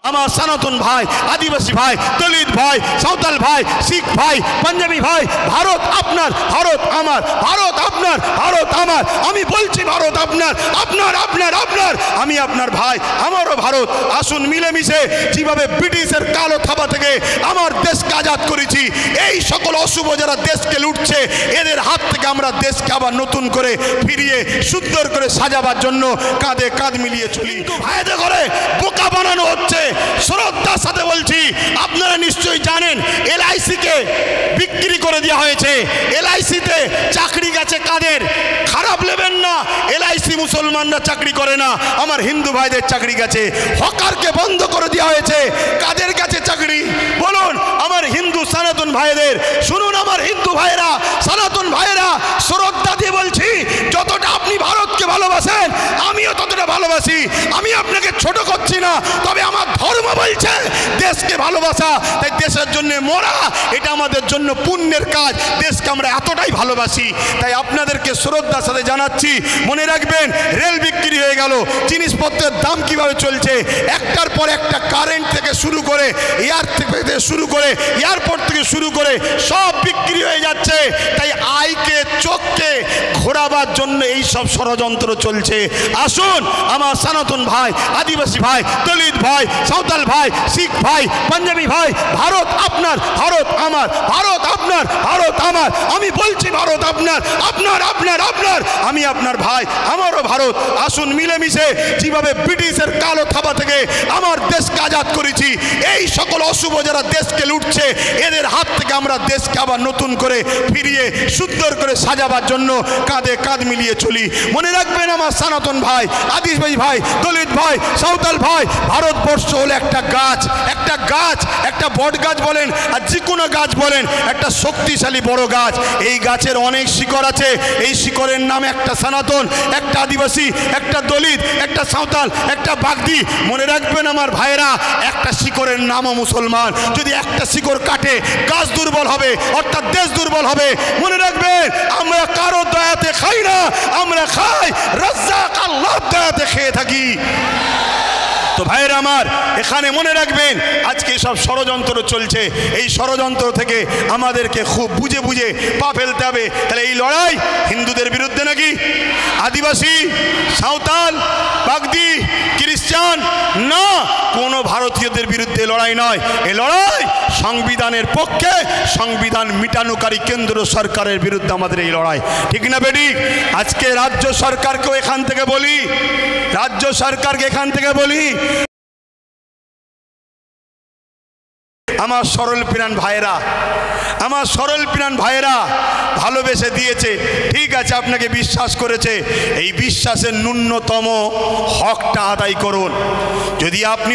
আমার সনাতন ভাই, আদিবাসী ভাই, দলিত ভাই, সাঁওতাল ভাই, শিখ ভাই, পাঞ্জাবি ভাই, ভারত আপনার, ভারত আমার, ভারত আপনার, ভারত আমার। আমি বলছি ভারত আপনার, আপনার আপনার আপনার। আমি আপনার ভাই, আমারও ভারত। আসুন মিলেমিশে যেভাবে ব্রিটিশের কালো থাবা থেকে আমার দেশকে আজাদ করেছি, এই সকল অশুভ যারা দেশকে লুটছে এদের হাত থেকে আমরা দেশকে আবার নতুন করে ফিরিয়ে সুন্দর করে সাজাবার জন্য কাঁধে কাঁধ মিলিয়ে চলি। ভাইদের করে বোকা বানানো হচ্ছে। শ্রদ্ধার সাথে বলছি, আপনারা নিশ্চয়ই জানেন LIC কে বিক্রি করে দেওয়া হয়েছে। LIC-তে চাকরি গেছে কাদের? খারাপ নেবেন না, LIC মুসলমানরা চাকরি করে না, আমার হিন্দু ভাইদের চাকরি গেছে। হকারকে বন্ধ করে দেওয়া হয়েছে, কাদের কাছে চাকরি বলুন? আমার হিন্দু সনাতন ভাইদের। শুনুন আমার হিন্দু ভাইরা, সনাতন ভাইরা, শ্রদ্ধা দিয়ে বলছি, যতটা আপনি ভারতকে ভালোবাসেন আমিও ততটা ভালোবাসি। আমি আপনাকে ছোট করছি না, তবে আমার ধর্ম বলছে দেশকে ভালোবাসা, তাই দেশের জন্য মরা এটা আমাদের জন্য পুণ্যের কাজ। দেশকে আমরা এতটাই ভালোবাসি, তাই আপনাদেরকে শ্রদ্ধার সাথে জানাচ্ছি, মনে রাখবেন রেল বিক্রি হয়ে গেল, জিনিসপত্রের দাম কিভাবে চলছে, একটার পর একটা, কারেন্ট থেকে শুরু করে, এয়ারপোর্ট থেকে শুরু করে সব বিক্রি হয়ে যাচ্ছে। তাই আয়কে চোখকে ঘোরাবার জন্য এই সব ষড়যন্ত্র চলছে। আসুন আমার সনাতন ভাই, আদিবাসী ভাই, দলিত ভাই, সাঁওতাল ভাই, শিখ ভাই, পাঞ্জাবি ভাই, ভারত আপনার, ভারত আমার, ভারত আপনার, ভারত আমার। আমি বলছি ভারত আপনার, আপনার আপনার আপনার। আমি আপনার ভাই, আমারও ভারত। আসুন মিলেমিশে যেভাবে ব্রিটিশের কালো থাবা থেকে আমার দেশকে আজাদ করেছি, এই সকল অশুভ যারা দেশকে লুটছে এদের হাত থেকে আমরা দেশকে আবার নতুন করে ফিরিয়ে সুন্দর করে সাজাবার জন্য কাঁধে কাঁধ মিলিয়ে চলি। মনে রাখবেন আমার সনাতন ভাই, আদিবাসী ভাই, দলিত ভাই, সাঁওতাল ভাই, ভারতবর্ষ হলো একটা গাছ, একটা গাছ, একটা বট গাছ বলেন আর যে কোনো গাছ বলেন, একটা শক্তিশালী বড় গাছ। এই গাছের অনেক শিকড় আছে, এই শিকড়ের নাম একটা সনাতন, একটা আদিবাসী, একটা দলিত, একটা সাঁওতাল, একটা বাগদি। মনে রাখবেন আমার ভাইরা, একটা শিকড়ের নামও মুসলমান। যদি একটা শিকড় কাটে গাছ দুর্বল হবে, অর্থাৎ দেশ দুর্বল হবে। মনে রাখবেন আমরা কারো দয়াতে খাই না, আমরা খাই রাজ্জাক আল্লাহর দয়াতে খেয়ে থাকি। তো ভাইয়ের আমার, এখানে মনে রাখবেন আজকে সব ষড়যন্ত্র চলছে, এই ষড়যন্ত্র থেকে আমাদেরকে খুব বুঝে বুঝে পা ফেলতে হবে। তাহলে এই লড়াই হিন্দুদের বিরুদ্ধে নাকি আদিবাসী, সাঁওতাল, বাগদি, খ্রিস্টান না, কোনো ভারতীয়দের বিরুদ্ধে লড়াই নয়। এই লড়াই সংবিধানের পক্ষে, সংবিধান মিটানোকারী কেন্দ্র সরকারের বিরুদ্ধে আমাদের এই লড়াই, ঠিক না বেটি? আজকে রাজ্য সরকারকেও এখান থেকে বলি, রাজ্য সরকারকে এখান থেকে বলি, আমার সরল প্রাণ ভাইয়েরা, আমার সরল প্রাণ ভাইয়েরা ভালোবেসে দিয়েছে, ঠিক আছে, আপনাকে বিশ্বাস করেছে, এই বিশ্বাসের ন্যূনতম হকটা আদায় করুন। যদি আপনি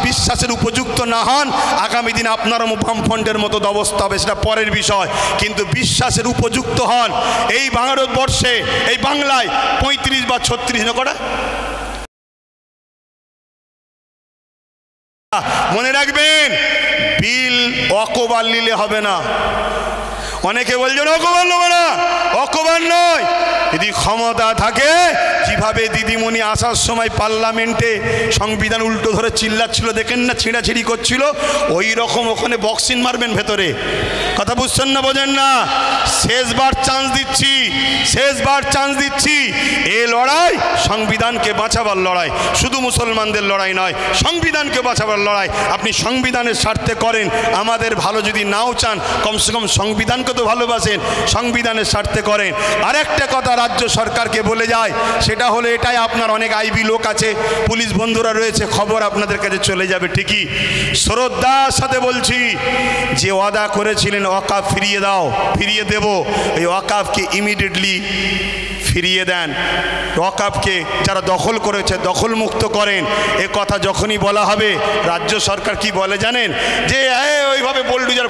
বিশ্বাসের উপযুক্ত না হন, আগামী দিন আপনার বামফ্রন্টের মতো অবস্থা হবে, সেটা পরের বিষয়। কিন্তু বিশ্বাসের উপযুক্ত হন। এই ভারতবর্ষে, এই বাংলায় 35 বা 36 কটা, মনে রাখবেন বিল অকবার নিলে হবে না। অনেকে বলছেন অকবার নেব না, অকবার নয়। যদি ক্ষমতা থাকে, যেভাবে দিদিমণি আসার সময় পার্লামেন্টে সংবিধান উল্টো ধরে চিল্লাচ্ছিল, দেখেন না, ছিঁড়াছিঁড়ি করছিল, ওই রকম ওখানে বক্সিং মারবেন ভেতরে। কথা বুঝছেন না, বোঝেন না? শেষবার চান্স দিচ্ছি, শেষবার চান্স দিচ্ছি। এ লড়াই সংবিধানকে বাঁচাবার লড়াই, শুধু মুসলমানদের লড়াই নয়, সংবিধানকে বাঁচাবার লড়াই। আপনি সংবিধানের স্বার্থে করেন, আমাদের ভালো যদি নাও চান, কমসে কম সংবিধানকে তো ভালোবাসেন, সংবিধানের স্বার্থে করেন। আর একটা কথা রাজ্য সরকারকে বলে যায়, সেটা হলো এটাই, আপনার অনেক আইবি লোক আছে, পুলিশ বন্ধুরা রয়েছে, খবর আপনাদের কাছে চলে যাবে ঠিকই। শ্রদ্ধার সাথে বলছি, যে ওয়াদা করেছিলেন ওয়াকাফ ফিরিয়ে দাও, ফিরিয়ে দেব, এই ওয়াকাফকে ইমিডিয়েটলি ফিরিয়ে দেন। ওয়াকাফকে যারা দখল করেছে দখল মুক্ত করেন। এ কথা যখনই বলা হবে, রাজ্য সরকার কি বলে জানেন? যে ওইভাবে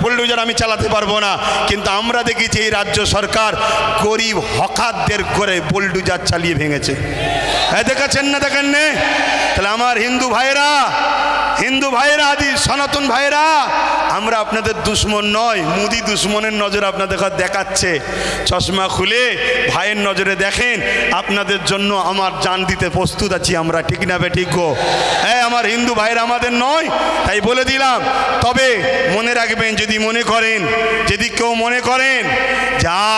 বোলডুজার আমি চালাতে পারবো না। কিন্তু আমরা দেখেছি এই রাজ্য সরকার গরিব হকারদের করে বোলডুজার চালিয়ে ভেঙেছে। হ্যাঁ, দেখাচ্ছেন না, দেখেন না? তাহলে আমার হিন্দু ভাইরা, সনাতন ভাইরা, আমরা আপনাদের দুশ্মন নয়, মুদি দুশ্মনের নজর আপনাদের দেখাচ্ছে। চশমা খুলে ভাইয়ের নজরে দেখেন, আপনাদের জন্য আমার জান দিতে প্রস্তুত আছি আমরা, ঠিক না বে ঠিক গো? হ্যাঁ, আমার হিন্দু ভাইরা আমাদের নয়, তাই বলে দিলাম। তবে মনে রাখবেন, যদি মনে করেন, যদি কেউ মনে করেন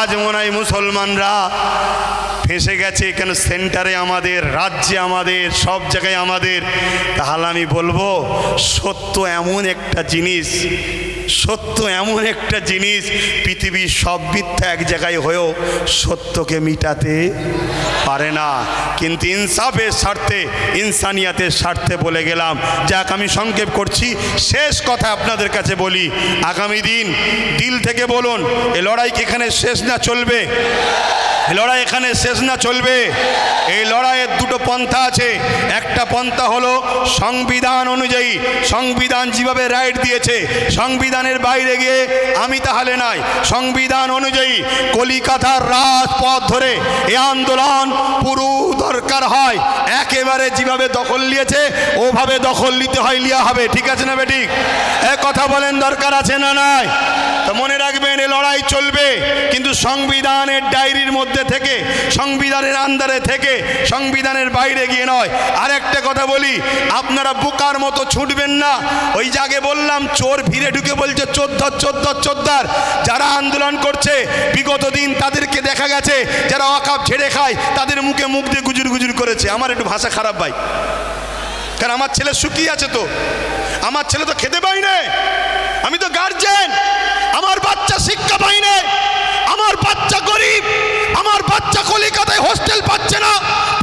আজ মনে হয় মুসলমানরা ফেঁসে গেছে, এখানে সেন্টারে আমাদের, রাজ্যে আমাদের, সব জায়গায় আমাদের, তাহলে আমি বলবো সত্য এমন একটা জিনিস, সত্য এমন একটা জিনিস, পৃথিবীর সব মিথ্যা এক জায়গায় হয়েও সত্যকে মিটাতে পারে না। কিন্তু ইনসাফের স্বার্থে, ইনসানিয়াতের স্বার্থে বলে গেলাম। যাক, আমি সংক্ষেপ করছি, শেষ কথা আপনাদের কাছে বলি, আগামী দিন দিল থেকে বলুন, এই লড়াই কি এখানে শেষ না চলবে? লড়াই এখানে শেষ না চলবে? এই লড়াইয়ের দুটো পন্থা আছে। একটা পন্থা হলো সংবিধান অনুযায়ী, সংবিধান যেভাবে রাইট দিয়েছে, সংবিধানের বাইরে গিয়ে আমি তাহলে নাই, সংবিধান অনুযায়ী কলিকাতার রাজপথ ধরে এই আন্দোলন পুরো দরকার হয়, একেবারে যেভাবে দখল নিয়েছে ওভাবে দখল নিতে হয়, লিয়া হবে, ঠিক আছে না বেঠিক? এ কথা বলেন, দরকার আছে না নাই? তো মনে রাখবেন, এই লড়াই চলবে, কিন্তু সংবিধানের ডায়েরির মধ্যে থেকে, সংবিধানের আন্ডারে থেকে, সংবিধানের বাইরে গিয়ে নয়। আর একটা কথা বলি, আপনারা বোকার মতো ছুটবেন না। ওই জায়গায় বললাম, চোর ভিড়ে ঢুকে বলছে চোদ্দার চোদ্দার চোদ্দার। যারা আন্দোলন করছে বিগত দিন তাদেরকে দেখা গেছে, যারা ওয়াকাফ ছেড়ে খায় তাদের মুখে মুখ দিয়ে গুজুর গুজুর করেছে। আমার একটু ভাষা খারাপ ভাই, কারণ আমার ছেলে শুকিয়ে আছে, তো আমার ছেলে তো খেতে পাই না, আমি তো গার্জেন, আমার বাচ্চা শিক্ষা পাই না, আমার বাচ্চা গরিব, আমার বাচ্চা কলকাতায় হোস্টেল পাচ্ছে না,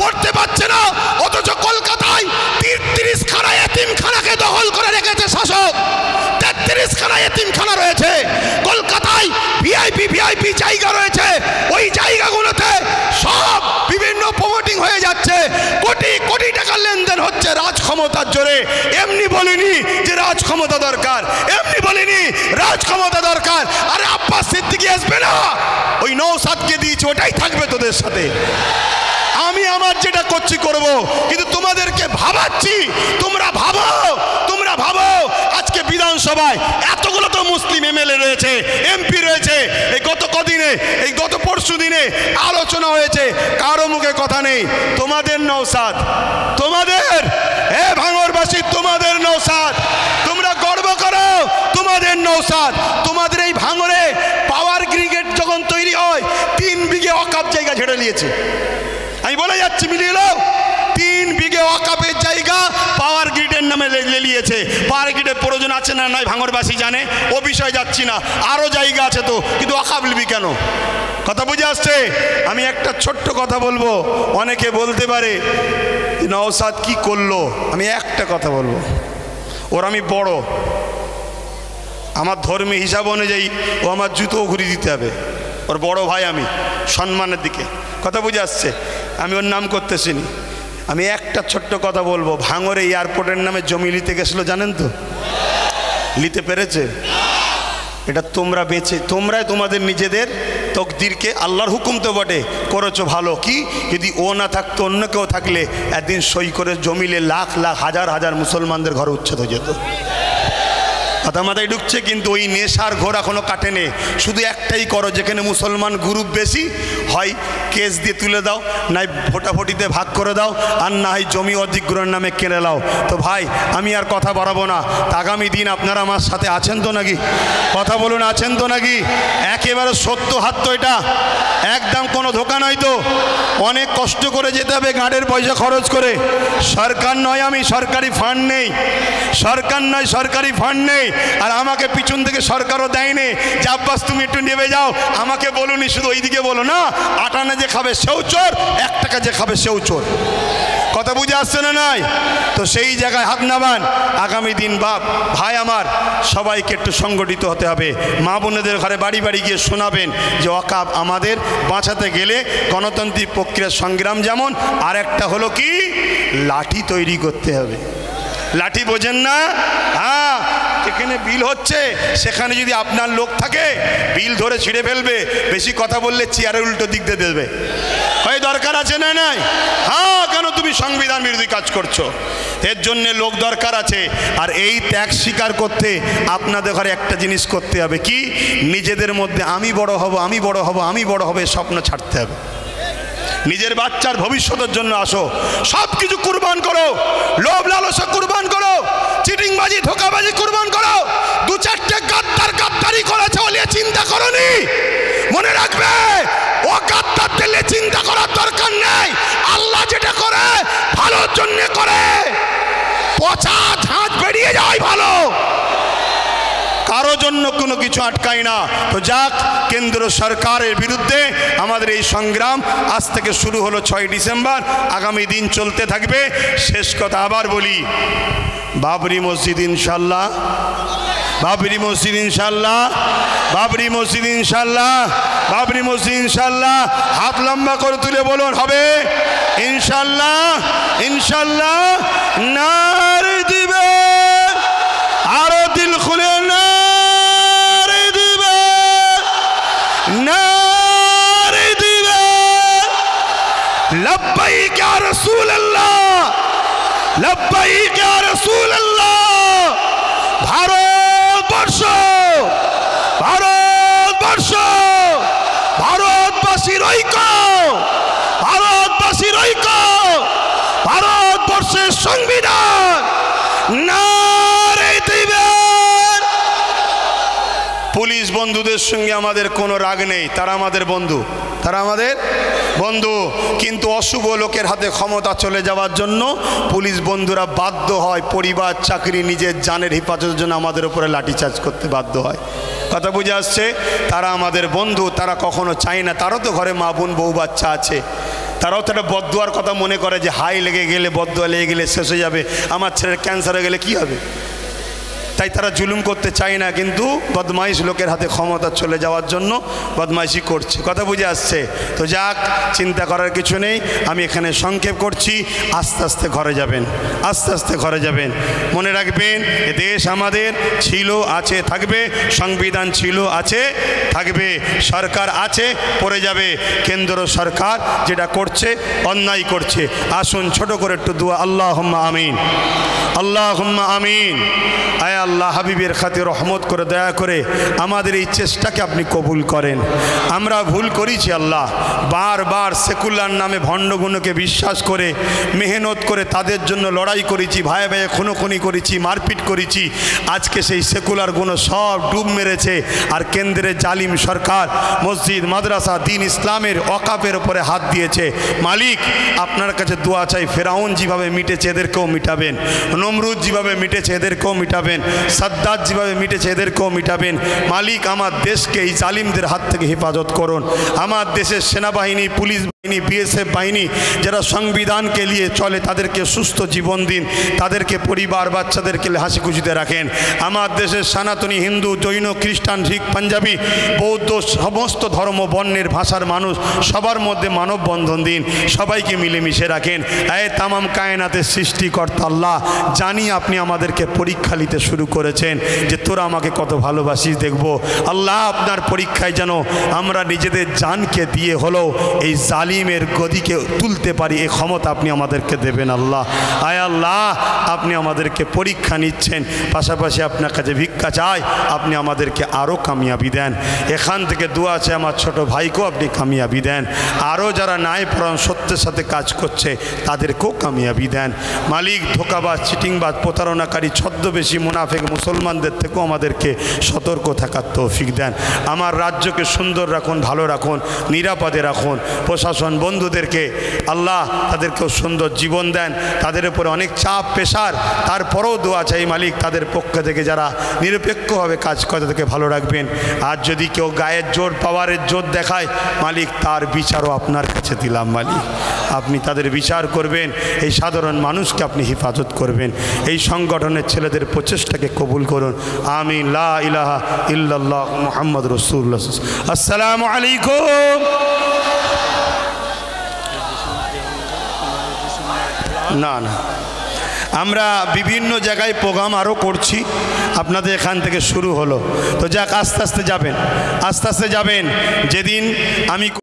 পড়তে পাচ্ছে না, অথচ কলকাতায় 33 খানা এতিমখানাকে দখল করে রেখেছে শাসক। 33 খানা এতিমখানা রয়েছে কলকাতায়, ভিআইপি জায়গা রয়েছে, ওই জায়গাগুলোতে সব বিভিন্ন প্রমোটিং হয়ে যাচ্ছে, কোটি কোটি টাকা লেনদেন হচ্ছে রাজ ক্ষমতার জোরে। এমনি বলিনি যে রাজ ক্ষমতা দরকার, এমনি বলিনি রাজ ক্ষমতা দরকার। আরে আব্বাস সিদ্দিকী আসবে না, ওই নওশাদকে দিয়েছে, ওটাই থাকবে তোদের সাথে। আমি আমার যেটা করছি করব, কিন্তু তোমাদেরকে ভাবাচ্ছি, তোমরা ভাবো, তোমরা ভাবো। আজকে বিধানসভায় এতগুলো তো মুসলিম এমএলএ রয়েছে, এমপি রয়েছে, এই গত কদিনে, এই গত পরশু দিনে আলোচনা হয়েছে, কারো মুখে কথা নেই। তোমাদের নওশাদ, তোমাদের, এ ভাঙড়বাসী, তোমাদের নওশাদ, তোমরা গর্ব করো, তোমাদের নওশাদ। তোমাদের এই ভাঙড়ে পাওয়ার গ্রিগেড যখন তৈরি হয়, 3 বিঘে ওয়াকফ জায়গা ছেড়ে নিয়েছে। আমি বলে যাচ্ছি, মিলিয়ে নাও, 3 বিঘে ওয়াকফের জায়গা পাওয়ার গ্রিডের নামে নিয়েছে। পাওয়ার গ্রিডের প্রয়োজন আছে না নাই ভাঙড়বাসী জানে, ও বিষয়ে যাচ্ছি না, আরও জায়গা আছে তো, কিন্তু ওয়াকফ নিবি কেন? কথা বুঝে আসছে? আমি একটা ছোট্ট কথা বলবো, অনেকে বলতে পারে নওশাদ কি করলো, আমি একটা কথা বলবো, ওর আমি বড়, আমার ধর্মীয় হিসাব অনুযায়ী ও আমার জুতো ঘুরিয়ে দিতে হবে, ওর বড় ভাই আমি, সম্মানের দিকে। কথা বুঝে আসছে? আমি ওর নাম করতেছি নি। আমি একটা ছোট্ট কথা বলবো, ভাঙড়ে এয়ারপোর্টের নামে জমি নিতে গেছিলো, জানেন তো? নিতে পেরেছে? এটা তোমরা বেঁচে, তোমরাই তোমাদের নিজেদের তকদিরকে, আল্লাহর হুকুম তো বটে, করেছো ভালো। কি যদি ও না থাকতো, অন্য কেউ থাকলে একদিন সই করে জমিলে লাখ লাখ হাজার হাজার মুসলমানদের ঘরে উচ্ছেদ হয়ে যেত। কথা মাথায় ঢুকছে? কিন্তু ওই নেশার ঘোর এখনো কাটেনি। শুধু একটাই করো, যেখানে মুসলমান গ্রুপ বেশি হয় কেস দিয়ে তুলে দাও, নাই ভোটাভুটিতে ভাগ করে দাও, আর না হয় জমি অধিগ্রহণের নামে কেড়ে নাও। তো ভাই, আমি আর কথা বাড়াবো না। আগামী দিন আপনারা আমার সাথে আছেন তো নাকি? কথা বলুন, আছেন তো নাকি? একেবারে সত্য হাত তো, এটা একদম কোনো ধোকা নয় তো। অনেক কষ্ট করে যেতে হবে, গাঁড়ের পয়সা খরচ করে। সরকার নয়, আমি সরকারি ফান্ড নেই, সরকার নয়, সরকারি ফান্ড নেই। আর আমাকে পিছন থেকে সরকারও দেয়নি যে আব্বাস তুমি একটু নেবে যাও, আমাকে বলুনি, শুধু ওইদিকে বলো না, 8 আনা যে খাবে সেও চোর, 1 টাকা যে খাবে সেও চোর। কথা বুঝে আসছে না নাই? তো সেই জায়গায় হাত নামান। আগামী দিন বাপ ভাই আমার, সবাইকে একটু সংগঠিত হতে হবে। মা বোনেদের ঘরে বাড়ি বাড়ি গিয়ে শোনাবেন যে ওয়াকফ আমাদের বাঁচাতে গেলে গণতান্ত্রিক প্রক্রিয়ার সংগ্রাম যেমন, আর একটা হলো কি, লাঠি তৈরি করতে হবে। লাঠি বোঝেন না? হ্যাঁ, যেখানে বিল হচ্ছে সেখানে যদি আপনার লোক থাকে, বিল ধরে ছিঁড়ে ফেলবে। বেশি কথা বললে চেয়ারের উল্টো দিক দিয়ে দেবে। হয় দরকার আছে না নাই? হ্যাঁ, কেন তুমি তুমি সংবিধান বিরোধী কাজ করছো। এর জন্য লোক দরকার আছে। আর এই ত্যাগ স্বীকার করতে আপনাদের ঘরে একটা জিনিস করতে হবে, কি? নিজেদের মধ্যে আমি বড় হব, আমি বড় হব, আমি বড় হবে স্বপ্ন ছাড়তে হবে। নিজের বাচ্চার ভবিষ্যতের জন্য আসো, সব কিছু কুরবান করো, লোভ লালসা কুরবান করো, চিটিংবাজি ধোকাবাজি কুরবান করো। দু চারটে গাদ্দারি করেছে বলে চিন্তা করনি, মনে রাখবে ও গাদ্দার দিলে চিন্তা করার দরকার নেই। আল্লাহ যেটা করে ভালোর জন্য করে, পচা ঝাঁজ বেরিয়ে যায় ভালো, কারো জন্য কোনো কিছু আটকায় না। তো যাক, কেন্দ্র সরকারের বিরুদ্ধে আমাদের এই সংগ্রাম আজ থেকে শুরু হলো 6 ডিসেম্বর, আগামী দিন চলতে থাকবে। শেষ কথা আবার বলি, বাবরি মসজিদ ইনশাল্লাহ, বাবরি মসজিদ ইনশাল্লাহ, বাবরি মসজিদ ইনশাল্লাহ, বাবরি মসজিদ ইনশাল্লাহ। হাত লম্বা করে তুলে বলুন হবে ইনশাল্লাহ, ইনশাল্লাহ। নারে দিবে, আরো দিল খুলে নারে দিবে, নারে দিবে। লব্বাইক ইয়া রাসূলুল্লাহ, লব্বাইক ইয়া রাসূলুল্লাহ। ভারতবর্ষ, ভারতবর্ষ, ভারতবাসীর ঐক্য, ভারতবাসীর ঐক্য, ভারতবর্ষের সংবিধান নারে দিবেন। পুলিশ বন্ধুদের সঙ্গে আমাদের কোনো রাগ নেই, তারা আমাদের বন্ধু, তারা আমাদের বন্ধু। কিন্তু অশুভ লোকের হাতে ক্ষমতা চলে যাওয়ার জন্য পুলিশ বন্ধুরা বাধ্য হয় পরিবার, চাকরি, নিজের জানের হেফাজতের জন্য আমাদের উপরে লাঠিচার্জ করতে বাধ্য হয়। কথা বুঝে আসছে? তারা আমাদের বন্ধু, তারা কখনো চায় না, তারও তো ঘরে মা বোন বউ বাচ্চা আছে, তারাও তো একটা বদদুয়ার কথা মনে করে যে হাই লেগে গেলে, বদদুয়া লেগে গেলে শেষ হয়ে যাবে, আমার ছেলের ক্যান্সার হয়ে গেলে কি হবে। তাই তারা জুলুম করতে চায় না, কিন্তু বদমাইশ লোকের হাতে ক্ষমতা চলে যাওয়ার জন্য বদমাইশি করছে। কথা বুঝে আসছে? তো যাক, চিন্তা করার কিছু নেই। আমি এখানে সংক্ষেপ করছি, আস্তে আস্তে ঘরে যাবেন, আস্তে আস্তে ঘরে যাবেন। মনে রাখবেন, এ দেশ আমাদের ছিল, আছে, থাকবে। সংবিধান ছিল, আছে, থাকবে। সরকার আছে, পড়ে যাবে। কেন্দ্র সরকার যেটা করছে অন্যায় করছে। আসুন ছোট করে একটু দোয়া, আল্লাহুম্মা আমিন, আল্লাহুম্মা আমিন। আয় আল্লাহ, হাবিবের খাতির রহমত করে দয়া করে আমাদের এই চেষ্টাকে আপনি কবুল করেন। আমরা ভুল করেছি আল্লাহ, বারবার সেকুলার নামে ভণ্ডগুণকে বিশ্বাস করে মেহনত করে তাদের জন্য লড়াই করেছি, ভাই ভাই খুনোখুনি করেছি, মারপিট করেছি। আজকে সেই সেকুলার গুণ সব ডুব মেরেছে। আর কেন্দ্রের জালিম সরকার মসজিদ, মাদ্রাসা, দিন ইসলামের ওয়াকাফের উপরে হাত দিয়েছে। মালিক, আপনার কাছে দোয়া চাই, ফেরাউন যেভাবে মিটেছে এদেরকেও মিটাবেন, নমরুদ যেভাবে মিটেছে এদেরকেও মিটাবেন, সাদ্দাত যেভাবে মিটেছে এদেরকেও মিটাবেন। মালিক, আমার দেশকে এই জালিমদের হাত থেকে হেফাজত করুন। আমার দেশের সেনাবাহিনী, পুলিশ বাহিনী, বিএসএফ বাহিনী যারা সংবিধানকে নিয়ে চলে তাদেরকে সুস্থ জীবন দিন, তাদেরকে পরিবার বাচ্চাদেরকে হাসি খুশিতে রাখেন। আমার দেশের সনাতনী, হিন্দু, জৈন, খ্রিস্টান, শিখ, পাঞ্জাবি, বৌদ্ধ, সমস্ত ধর্ম, বর্ণের, ভাষার মানুষ সবার মধ্যে মানববন্ধন দিন, সবাইকে মিলেমিশে রাখেন। তামাম কায়নাতের সৃষ্টিকর্তা আল্লাহ, জানি আপনি আমাদেরকে পরীক্ষা নিতে শুরু করেছেন যে তোরা আমাকে কত ভালোবাসিস দেখব। আল্লাহ, আপনার পরীক্ষায় যেন আমরা নিজেদের জানকে দিয়ে হলেও এই জালিমের গদিকে তুলতে পারি, এই ক্ষমতা আপনি আমাদেরকে দেবেন আল্লাহ। আয় আল্লাহ, আপনি আমাদেরকে পরীক্ষা নিচ্ছেন, পাশাপাশি আপনার কাছে ভিক্ষা চাই, আপনি আমাদেরকে আরও কামিয়াবি দেন। এখান থেকে দোয়া আছে আমার ছোট ভাইকেও আপনি কামিয়াবি দেন। আরও যারা ন্যায় পরায়ণ সত্যের সাথে কাজ করছে তাদেরকেও কামিয়াবি দেন। মালিক, ধোকাবাজ, চিটিংবাজ, প্রতারণাকারী, ছদ্মবেশী, মুনাফিক মুসলমানদের থেকেও আমাদেরকে সতর্ক থাকার তৌফিক দেন। আমার রাজ্যকে সুন্দর রাখুন, ভালো রাখুন, নিরাপদে রাখুন। প্রশাসন বন্ধুদেরকে আল্লাহ তাদেরকেও সুন্দর জীবন দেন। তাদের উপরে অনেক চাপ, প্রেশার, তারপরেও দোয়া চাই মালিক, তাদের পক্ষ থেকে যারা নিরপেক্ষভাবে কাজ করে তাদেরকে ভালো রাখবেন। আর যদি কেউ গায়ের জোর, পাওয়ারের জোর দেখায় মালিক, তার বিচারও আপনার কাছে দিলাম মালিক, আপনি তাদের বিচার করবেন। এই সাধারণ মানুষকে আপনি হেফাজত করবেন। এই সংগঠনের ছেলেদের প্রচেষ্টাকে কবুল করুন। আমিন। লা ইলাহা ইল্লাল্লাহ মুহাম্মদ রাসূলুল্লাহ। আসসালামু আলাইকুম। না না, আমরা বিভিন্ন জায়গায় প্রোগ্রাম আরও করছি, আপনাদের এখান থেকে শুরু হলো। তো যাক, আস্তে আস্তে যাবেন, আস্তে আস্তে যাবেন। যেদিন আমি